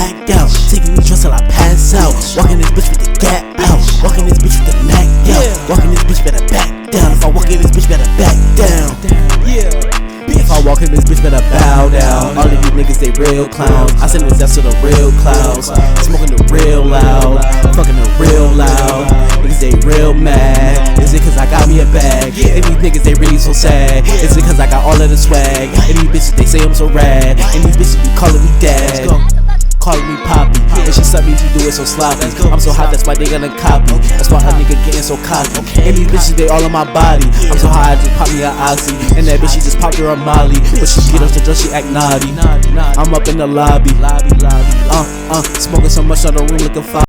blacked out. Taking these drugs till I pass out. Walking this bitch with the gap out. Walking this bitch with the Mac out. Walking this bitch better back down. If I walk in this bitch better back down. If I walk in this bitch better bow down. All of you niggas they real clowns. I send this death to the real clouds. Smoking the real loud. Fucking the real loud. Niggas they real mad. Is it cause I got me a bag? And these niggas they really so sad. Is it cause I got all of the swag? And these bitches they say I'm so rad. And these bitches be calling me dad, calling me poppy. And she suck me, she do it so sloppy. I'm so hot, that's why they gonna copy. That's why a nigga getting so cocky. And these bitches, they all on my body. I'm so high, I just pop me an oxy. And that bitch, she just popped her a molly. But she get up to dress, she act naughty. I'm up in the lobby. Smoking so much on the room looking fine.